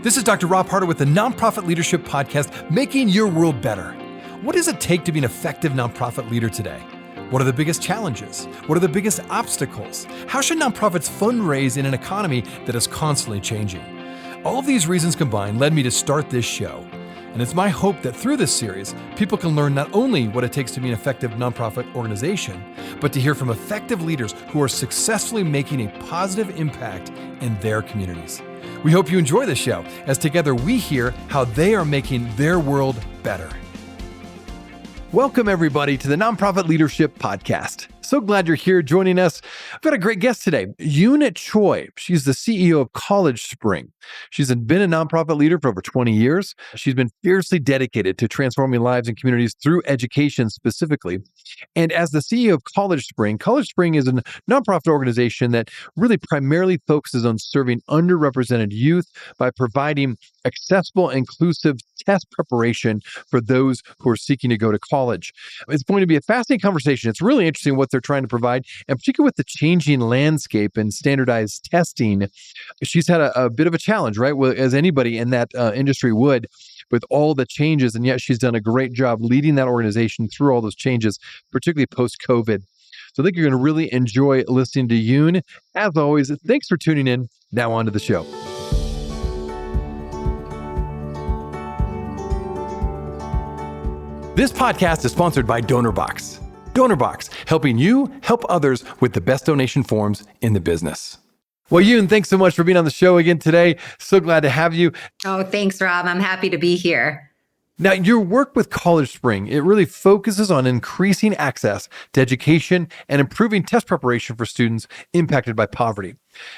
This is Dr. Rob Harter with the Nonprofit Leadership Podcast, Making Your World Better. What does it take to be an effective nonprofit leader today? What are the biggest challenges? What are the biggest obstacles? How should nonprofits fundraise in an economy that is constantly changing? All of these reasons combined led me to start this show. And it's my hope that through this series, people can learn not only what it takes to be an effective nonprofit organization, but to hear from effective leaders who are successfully making a positive impact in their communities. We hope you enjoy this show, as together we hear how they are making their world better. Welcome, everybody, to the Nonprofit Leadership Podcast. So glad you're here joining us. I've got a great guest today, Yoon Choi. She's the CEO of CollegeSpring. She's been a nonprofit leader for over 20 years. She's been fiercely dedicated to transforming lives and communities through education specifically. And as the CEO of CollegeSpring is a nonprofit organization that really primarily focuses on serving underrepresented youth by providing accessible, inclusive test preparation for those who are seeking to go to college. It's going to be a fascinating conversation. It's really interesting what they're trying to provide, and particularly with the changing landscape and standardized testing. She's had a bit of a challenge, right? Well, as anybody in that industry would, with all the changes, and yet she's done a great job leading that organization through all those changes, particularly post-COVID. So I think you're going to really enjoy listening to Yoon. As always, thanks for tuning in. Now on to the show. This podcast is sponsored by DonorBox. DonorBox, helping you help others with the best donation forms in the business. Well, Yoon, thanks so much for being on the show again today. So glad to have you. Oh, thanks, Rob. I'm happy to be here. Now, your work with CollegeSpring, it really focuses on increasing access to education and improving test preparation for students impacted by poverty.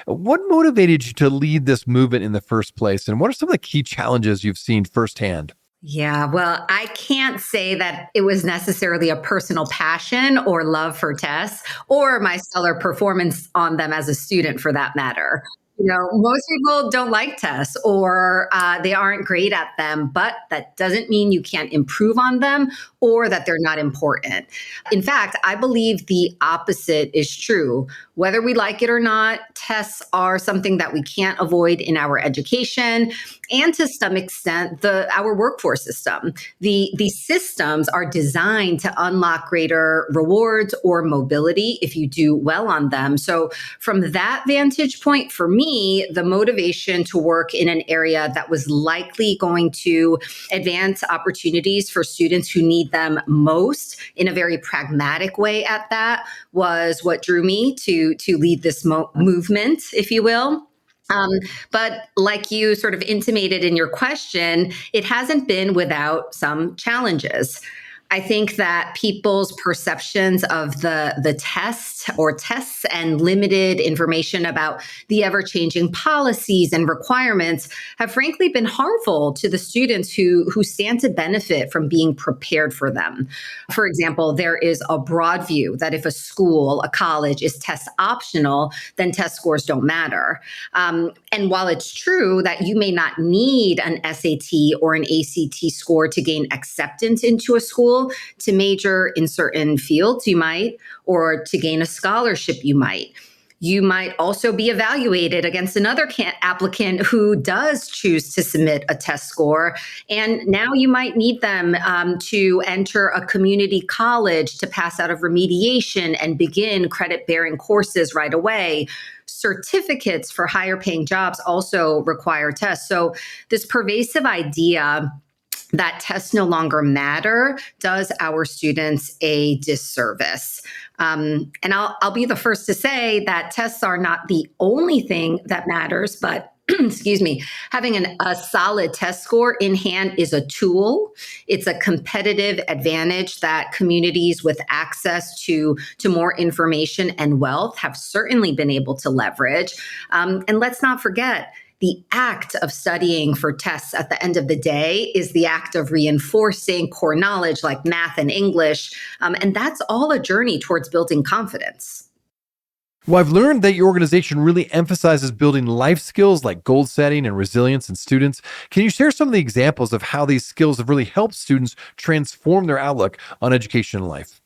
What motivated you to lead this movement in the first place, and what are some of the key challenges you've seen firsthand? Yeah, well, I can't say that it was necessarily a personal passion or love for tests or my stellar performance on them as a student for that matter. Most people don't like tests or they aren't great at them, but that doesn't mean you can't improve on them or that they're not important. In fact, I believe the opposite is true. Whether we like it or not, tests are something that we can't avoid in our education and to some extent, our workforce system. These systems are designed to unlock greater rewards or mobility if you do well on them. So from that vantage point, for me, the motivation to work in an area that was likely going to advance opportunities for students who need them most in a very pragmatic way at that was what drew me to lead this movement, if you will. But like you sort of intimated in your question, it hasn't been without some challenges. I think that people's perceptions of the tests and limited information about the ever-changing policies and requirements have frankly been harmful to the students who stand to benefit from being prepared for them. For example, there is a broad view that if a college is test optional, then test scores don't matter. And while it's true that you may not need an SAT or an ACT score to gain acceptance into a school, to major in certain fields, you might, or to gain a scholarship, you might. You might also be evaluated against another applicant who does choose to submit a test score. And now you might need them to enter a community college to pass out of remediation and begin credit-bearing courses right away. Certificates for higher paying jobs also require tests. So this pervasive idea that tests no longer matter does our students a disservice. And I'll be the first to say that tests are not the only thing that matters, but excuse me, having a solid test score in hand is a tool. It's a competitive advantage that communities with access to more information and wealth have certainly been able to leverage. And let's not forget, the act of studying for tests at the end of the day is the act of reinforcing core knowledge like math and English. And that's all a journey towards building confidence. Well, I've learned that your organization really emphasizes building life skills like goal setting and resilience in students. Can you share some of the examples of how these skills have really helped students transform their outlook on education and life?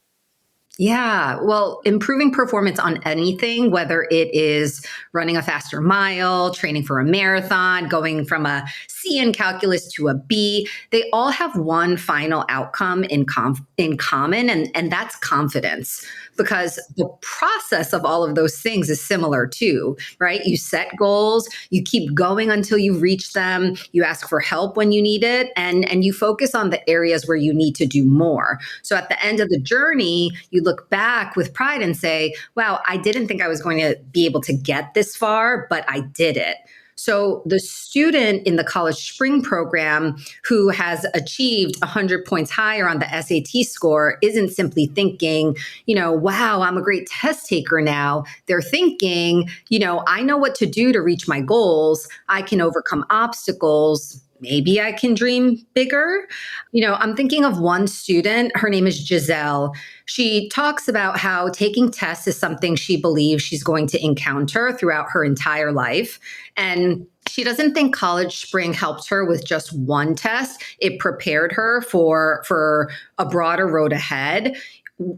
Yeah, well, improving performance on anything, whether it is running a faster mile, training for a marathon, going from a C in calculus to a B, they all have one final outcome in common, and that's confidence. Because the process of all of those things is similar too, right? You set goals, you keep going until you reach them, you ask for help when you need it, and you focus on the areas where you need to do more. So at the end of the journey, you look back with pride and say, wow, I didn't think I was going to be able to get this far, but I did it. So the student in the CollegeSpring program who has achieved 100 points higher on the SAT score isn't simply thinking, wow, I'm a great test taker now. They're thinking, I know what to do to reach my goals. I can overcome obstacles. Maybe I can dream bigger. I'm thinking of one student. Her name is Giselle. She talks about how taking tests is something she believes she's going to encounter throughout her entire life. And she doesn't think CollegeSpring helped her with just one test. It prepared her for a broader road ahead.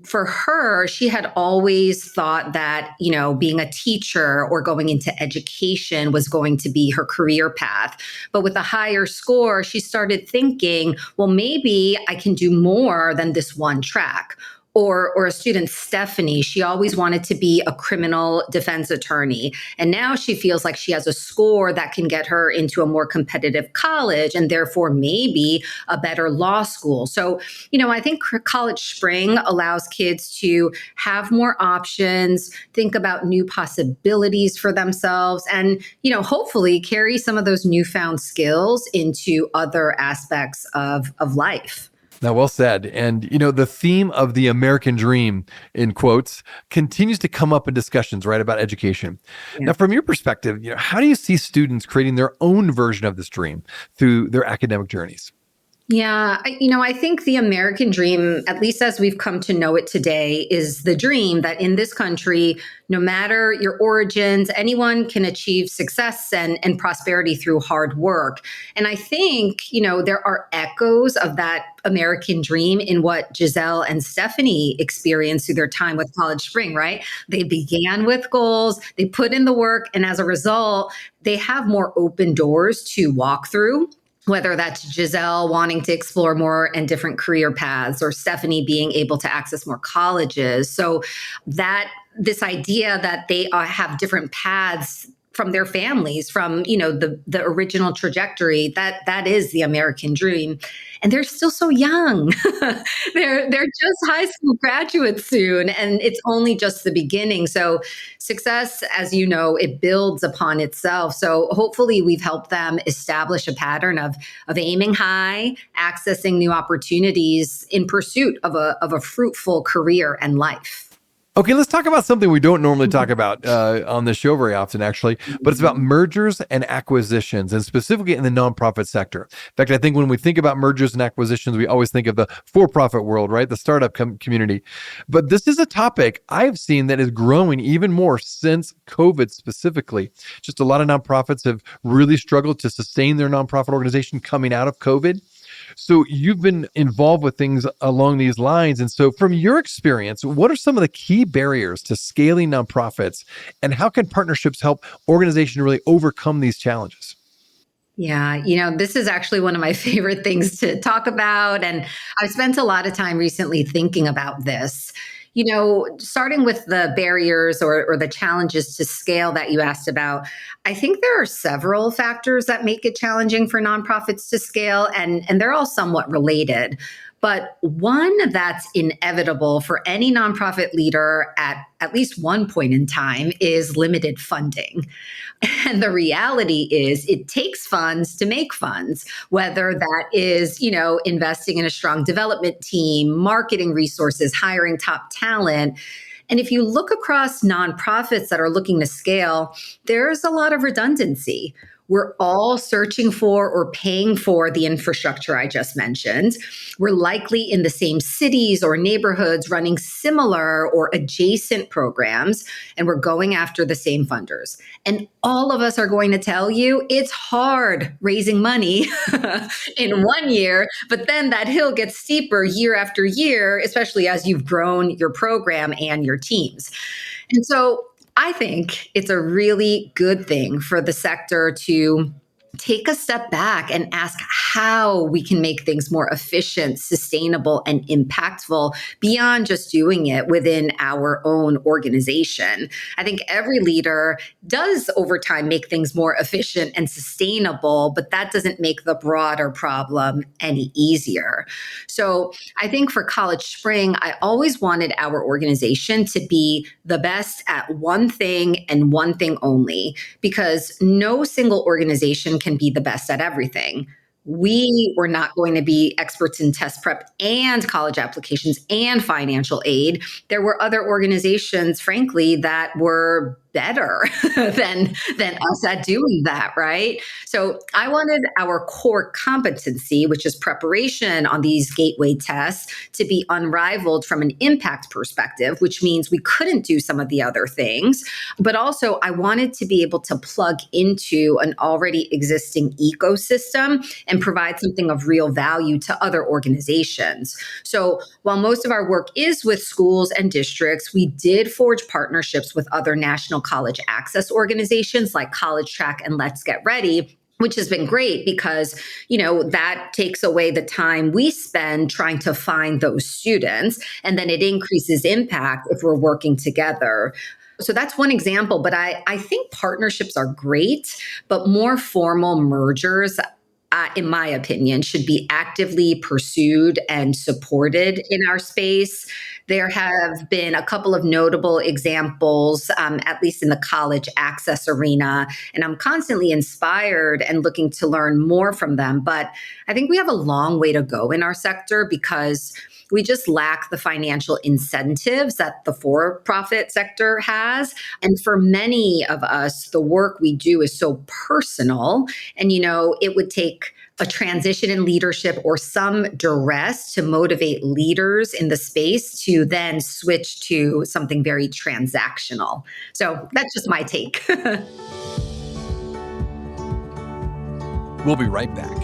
For her, she had always thought that, being a teacher or going into education was going to be her career path. But with a higher score, she started thinking, well, maybe I can do more than this one track. Or a student, Stephanie, she always wanted to be a criminal defense attorney. And now she feels like she has a score that can get her into a more competitive college and therefore maybe a better law school. So, I think CollegeSpring allows kids to have more options, think about new possibilities for themselves, and, hopefully carry some of those newfound skills into other aspects of life. Now, well said. And, the theme of the American dream, in quotes, continues to come up in discussions, right, about education. Yeah. Now, from your perspective, how do you see students creating their own version of this dream through their academic journeys? Yeah, I think the American dream, at least as we've come to know it today, is the dream that in this country, no matter your origins, anyone can achieve success and prosperity through hard work. And I think, there are echoes of that American dream in what Giselle and Stephanie experienced through their time with CollegeSpring, right? They began with goals, they put in the work, and as a result, they have more open doors to walk through, whether that's Giselle wanting to explore more and different career paths, or Stephanie being able to access more colleges. So that this idea that they have different paths from their families, from the original trajectory, that is the American dream. And they're still so young. they're just high school graduates soon, and it's only just the beginning. So success, as you know, it builds upon itself. So hopefully we've helped them establish a pattern of aiming high, accessing new opportunities in pursuit of a fruitful career and life. Okay, let's talk about something we don't normally talk about on the show very often, actually, but it's about mergers and acquisitions, and specifically in the nonprofit sector. In fact, I think when we think about mergers and acquisitions, we always think of the for-profit world, right? The startup community. But this is a topic I've seen that is growing even more since COVID specifically. Just a lot of nonprofits have really struggled to sustain their nonprofit organization coming out of COVID. So you've been involved with things along these lines. And so from your experience, what are some of the key barriers to scaling nonprofits, and how can partnerships help organizations really overcome these challenges? Yeah, this is actually one of my favorite things to talk about. And I've spent a lot of time recently thinking about this. Starting with the barriers or the challenges to scale that you asked about, I think there are several factors that make it challenging for nonprofits to scale, and they're all somewhat related. But one that's inevitable for any nonprofit leader at least one point in time is limited funding. And the reality is it takes funds to make funds, whether that is, investing in a strong development team, marketing resources, hiring top talent. And if you look across nonprofits that are looking to scale, there's a lot of redundancy. We're all searching for or paying for the infrastructure I just mentioned. We're likely in the same cities or neighborhoods running similar or adjacent programs, and we're going after the same funders. And all of us are going to tell you it's hard raising money in one year, but then that hill gets steeper year after year, especially as you've grown your program and your teams. And so I think it's a really good thing for the sector to take a step back and ask how we can make things more efficient, sustainable, and impactful beyond just doing it within our own organization. I think every leader does over time make things more efficient and sustainable, but that doesn't make the broader problem any easier. So I think for CollegeSpring, I always wanted our organization to be the best at one thing and one thing only, because no single organization can be the best at everything. We were not going to be experts in test prep and college applications and financial aid. There were other organizations, frankly, that were better than us at doing that, right? So I wanted our core competency, which is preparation on these gateway tests, to be unrivaled from an impact perspective, which means we couldn't do some of the other things. But also, I wanted to be able to plug into an already existing ecosystem and provide something of real value to other organizations. So while most of our work is with schools and districts, we did forge partnerships with other national college access organizations like College Track and Let's Get Ready, which has been great because, that takes away the time we spend trying to find those students, and then it increases impact if we're working together. So that's one example, but I think partnerships are great, but more formal mergers, in my opinion, should be actively pursued and supported in our space. There have been a couple of notable examples, at least in the college access arena, and I'm constantly inspired and looking to learn more from them. But I think we have a long way to go in our sector because we just lack the financial incentives that the for-profit sector has. And for many of us, the work we do is so personal. And, it would take a transition in leadership or some duress to motivate leaders in the space to then switch to something very transactional. So that's just my take. We'll be right back.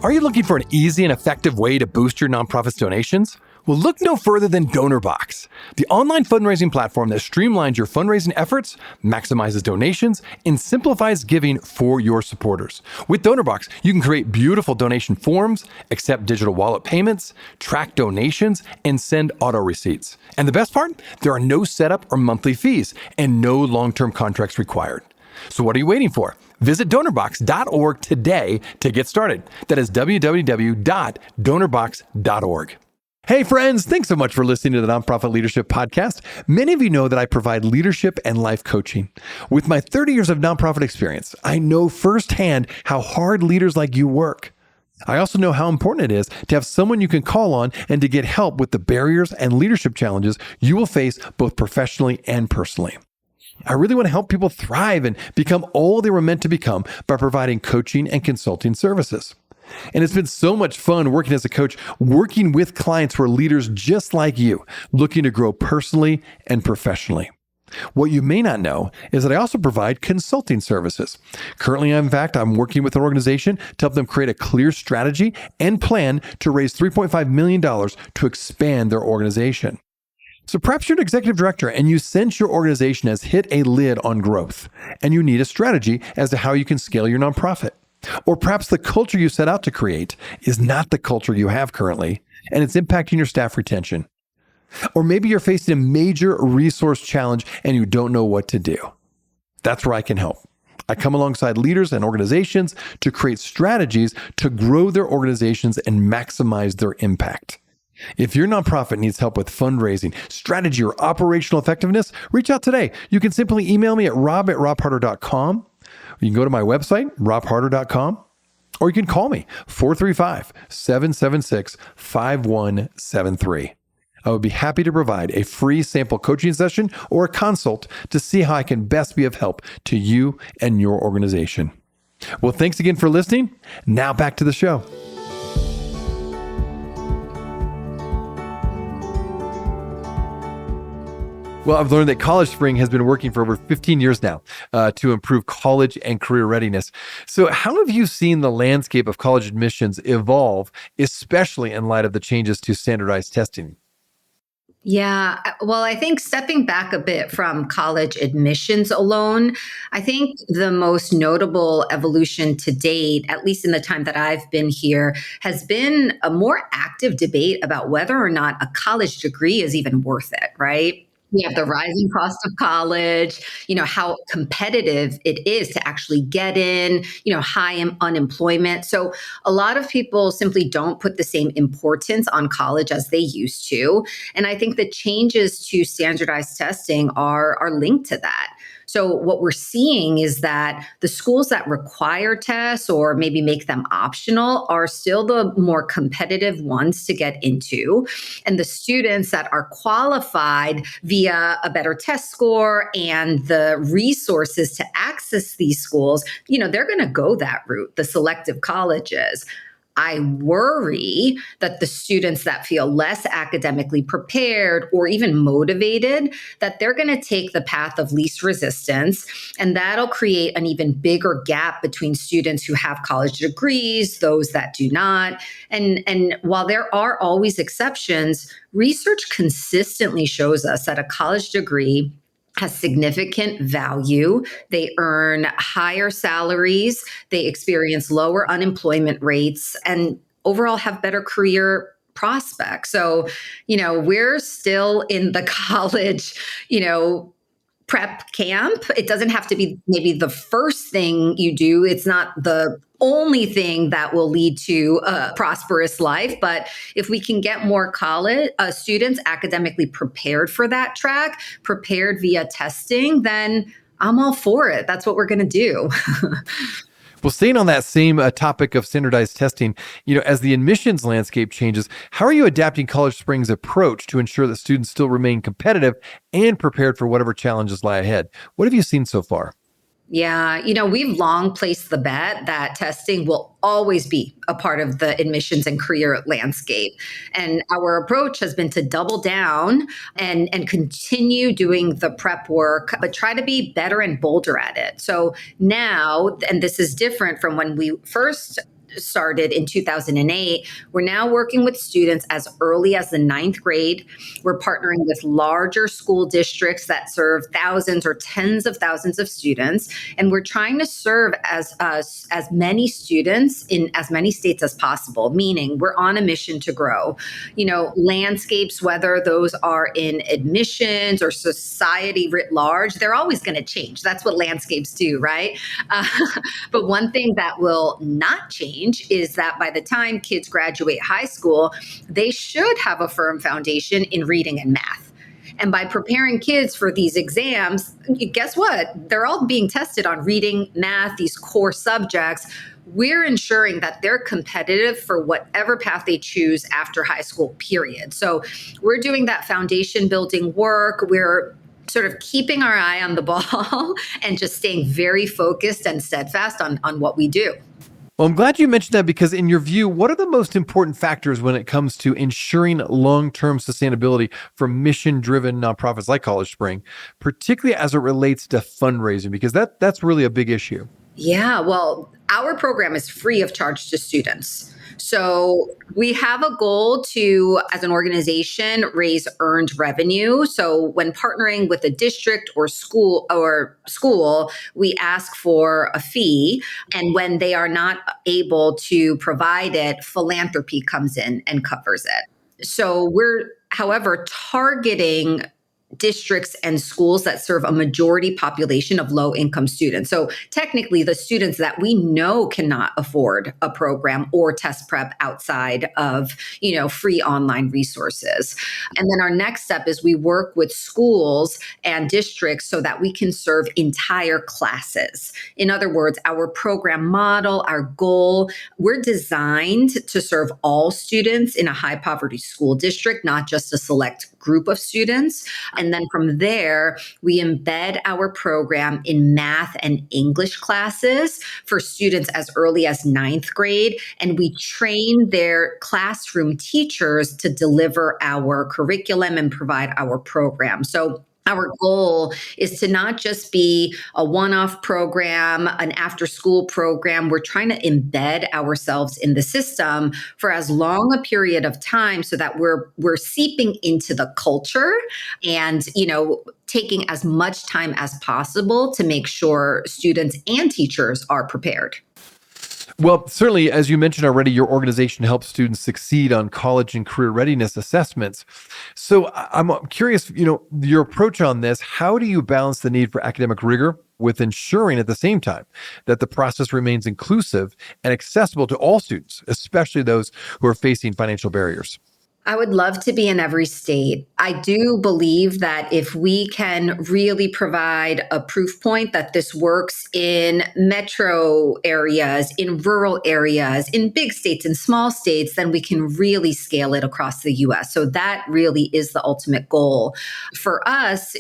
Are you looking for an easy and effective way to boost your nonprofit's donations? Well, look no further than DonorBox, the online fundraising platform that streamlines your fundraising efforts, maximizes donations, and simplifies giving for your supporters. With DonorBox, you can create beautiful donation forms, accept digital wallet payments, track donations, and send auto receipts. And the best part? There are no setup or monthly fees and no long-term contracts required. So what are you waiting for? Visit donorbox.org today to get started. That is www.donorbox.org. Hey friends, thanks so much for listening to the Nonprofit Leadership Podcast. Many of you know that I provide leadership and life coaching. With my 30 years of nonprofit experience, I know firsthand how hard leaders like you work. I also know how important it is to have someone you can call on and to get help with the barriers and leadership challenges you will face both professionally and personally. I really want to help people thrive and become all they were meant to become by providing coaching and consulting services. And it's been so much fun working as a coach, working with clients who are leaders just like you, looking to grow personally and professionally. What you may not know is that I also provide consulting services. Currently, in fact, I'm working with an organization to help them create a clear strategy and plan to raise $3.5 million to expand their organization. So perhaps you're an executive director and you sense your organization has hit a lid on growth and you need a strategy as to how you can scale your nonprofit. Or perhaps the culture you set out to create is not the culture you have currently and it's impacting your staff retention. Or maybe you're facing a major resource challenge and you don't know what to do. That's where I can help. I come alongside leaders and organizations to create strategies to grow their organizations and maximize their impact. If your nonprofit needs help with fundraising, strategy, or operational effectiveness, reach out today. You can simply email me at rob@robharter.com. You can go to my website, robharter.com, or you can call me, 435-776-5173. I would be happy to provide a free sample coaching session or a consult to see how I can best be of help to you and your organization. Well, thanks again for listening. Now back to the show. Well, I've learned that CollegeSpring has been working for over 15 years now to improve college and career readiness. So how have you seen the landscape of college admissions evolve, especially in light of the changes to standardized testing? Yeah, well, I think stepping back a bit from college admissions alone, I think the most notable evolution to date, at least in the time that I've been here, has been a more active debate about whether or not a college degree is even worth it, right? We have the rising cost of college, how competitive it is to actually get in, high unemployment. So a lot of people simply don't put the same importance on college as they used to. And I think the changes to standardized testing are linked to that. So what we're seeing is that the schools that require tests or maybe make them optional are still the more competitive ones to get into. And the students that are qualified via a better test score and the resources to access these schools, they're going to go that route, the selective colleges. I worry that the students that feel less academically prepared or even motivated, that they're going to take the path of least resistance. And that'll create an even bigger gap between students who have college degrees, those that do not. And while there are always exceptions, research consistently shows us that a college degree has significant value. They earn higher salaries, they experience lower unemployment rates, and overall have better career prospects. So, we're still in the college, prep camp. It doesn't have to be maybe the first thing you do. It's not the only thing that will lead to a prosperous life. But if we can get more college students academically prepared for that track, prepared via testing, then I'm all for it. That's what we're going to do. Well, staying on that same topic of standardized testing, as the admissions landscape changes, how are you adapting CollegeSpring's approach to ensure that students still remain competitive and prepared for whatever challenges lie ahead? What have you seen so far? Yeah, we've long placed the bet that testing will always be a part of the admissions and career landscape. And our approach has been to double down and continue doing the prep work, but try to be better and bolder at it. So now, and this is different from when we first started in 2008, we're now working with students as early as the ninth grade. We're partnering with larger school districts that serve thousands or tens of thousands of students. And we're trying to serve as many students in as many states as possible, meaning we're on a mission to grow. Landscapes, whether those are in admissions or society writ large, they're always going to change. That's what landscapes do, right? Uh, but one thing that will not change is that by the time kids graduate high school, they should have a firm foundation in reading and math. And by preparing kids for these exams, guess what? They're all being tested on reading, math, these core subjects. We're ensuring that they're competitive for whatever path they choose after high school, period. So we're doing that foundation building work. We're sort of keeping our eye on the ball and just staying very focused and steadfast on what we do. Well, I'm glad you mentioned that because in your view, what are the most important factors when it comes to ensuring long-term sustainability for mission-driven nonprofits like CollegeSpring, particularly as it relates to fundraising? Because that's really a big issue. Yeah, well, our program is free of charge to students. So we have a goal to, as an organization, raise earned revenue. So when partnering with a district or school, we ask for a fee. And when they are not able to provide it, philanthropy comes in and covers it. So we're, however, targeting districts and schools that serve a majority population of low income students. So technically the students that we know cannot afford a program or test prep outside of, free online resources. And then our next step is we work with schools and districts so that we can serve entire classes. In other words, our program model, our goal, we're designed to serve all students in a high poverty school district, not just a select group of students. And then from there, we embed our program in math and English classes for students as early as ninth grade. And we train their classroom teachers to deliver our curriculum and provide our program. So our goal is to not just be a one-off program, an after-school program. We're trying to embed ourselves in the system for as long a period of time so that we're seeping into the culture and, taking as much time as possible to make sure students and teachers are prepared. Well, certainly, as you mentioned already, your organization helps students succeed on college and career readiness assessments. So I'm curious, your approach on this, how do you balance the need for academic rigor with ensuring at the same time that the process remains inclusive and accessible to all students, especially those who are facing financial barriers? I would love to be in every state. I do believe that if we can really provide a proof point that this works in metro areas, in rural areas, in big states and small states, then we can really scale it across the US. So that really is the ultimate goal. For us,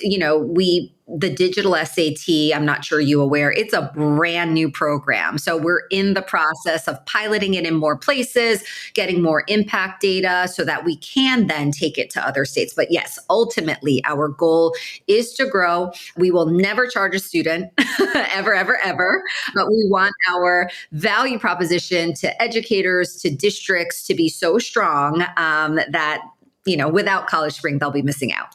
the digital SAT, I'm not sure you aware, it's a brand new program. So we're in the process of piloting it in more places, getting more impact data so that we can then take it to other states. But yes, ultimately, our goal is to grow. We will never charge a student ever, ever, ever. But we want our value proposition to educators, to districts to be so strong that, without CollegeSpring, they'll be missing out.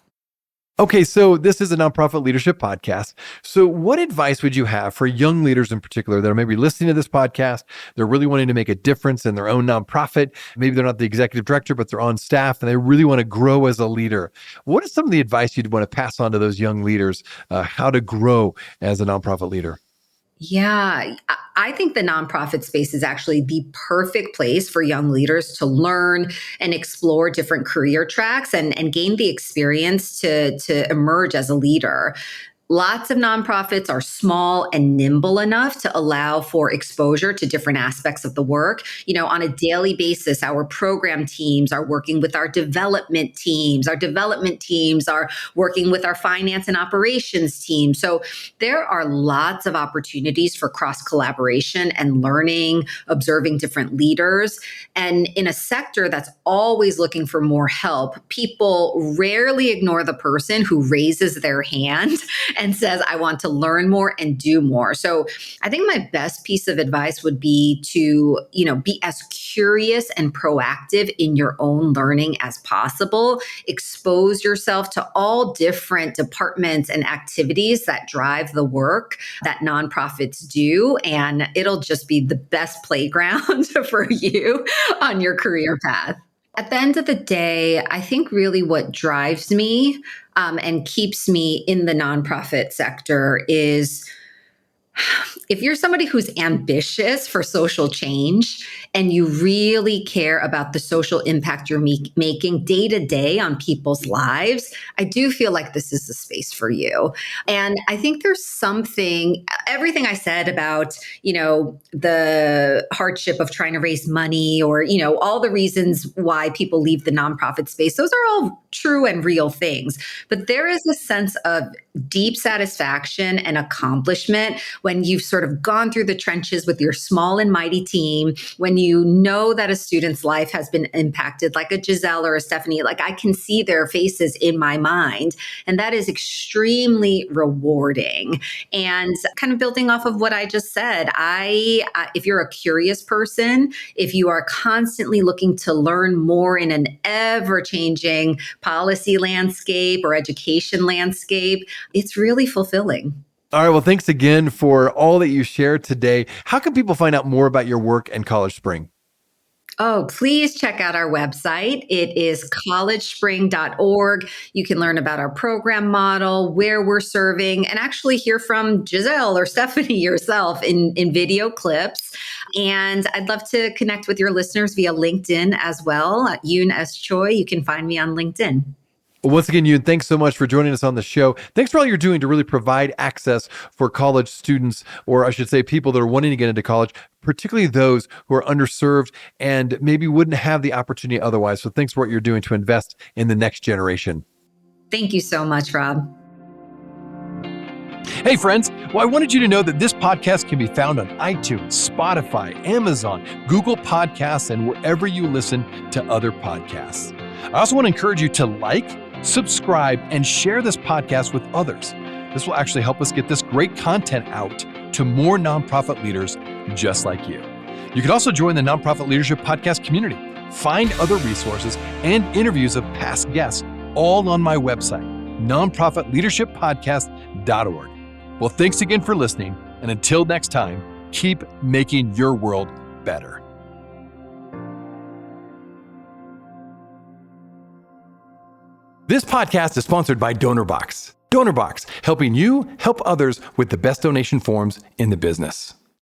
Okay, so this is a nonprofit leadership podcast. So what advice would you have for young leaders in particular that are maybe listening to this podcast? They're really wanting to make a difference in their own nonprofit. Maybe they're not the executive director, but they're on staff and they really want to grow as a leader. What is some of the advice you'd want to pass on to those young leaders, how to grow as a nonprofit leader? Yeah, I think the nonprofit space is actually the perfect place for young leaders to learn and explore different career tracks and gain the experience to emerge as a leader. Lots of nonprofits are small and nimble enough to allow for exposure to different aspects of the work. On a daily basis, our program teams are working with our development teams. Our development teams are working with our finance and operations team. So there are lots of opportunities for cross collaboration and learning, observing different leaders. And in a sector that's always looking for more help, people rarely ignore the person who raises their hand and says, I want to learn more and do more. So I think my best piece of advice would be to, be as curious and proactive in your own learning as possible. Expose yourself to all different departments and activities that drive the work that nonprofits do. And it'll just be the best playground for you on your career path. At the end of the day, I think really what drives me and keeps me in the nonprofit sector is if you're somebody who's ambitious for social change and you really care about the social impact you're making day to day on people's lives, I do feel like this is the space for you. And I think there's everything I said about, the hardship of trying to raise money or, all the reasons why people leave the nonprofit space, those are all true and real things. But there is a sense of deep satisfaction and accomplishment when you've sort of gone through the trenches with your small and mighty team, when you know that a student's life has been impacted, like a Giselle or a Stephanie, like I can see their faces in my mind. And that is extremely rewarding. And kind of building off of what I just said, if you're a curious person, if you are constantly looking to learn more in an ever-changing policy landscape or education landscape, it's really fulfilling. All right. Well, thanks again for all that you shared today. How can people find out more about your work and CollegeSpring? Oh, please check out our website. It is collegespring.org. You can learn about our program model, where we're serving, and actually hear from Giselle or Stephanie yourself in video clips. And I'd love to connect with your listeners via LinkedIn as well. Yoon S. Choi, you can find me on LinkedIn. Well, once again, Yoon, thanks so much for joining us on the show. Thanks for all you're doing to really provide access for college students, or I should say people that are wanting to get into college, particularly those who are underserved and maybe wouldn't have the opportunity otherwise. So thanks for what you're doing to invest in the next generation. Thank you so much, Rob. Hey, friends. Well, I wanted you to know that this podcast can be found on iTunes, Spotify, Amazon, Google Podcasts, and wherever you listen to other podcasts. I also want to encourage you to like, subscribe, and share this podcast with others. This will actually help us get this great content out to more nonprofit leaders just like you. You can also join the Nonprofit Leadership Podcast community. Find other resources and interviews of past guests all on my website, nonprofitleadershippodcast.org. Well, thanks again for listening, and until next time, keep making your world better. This podcast is sponsored by DonorBox. DonorBox, helping you help others with the best donation forms in the business.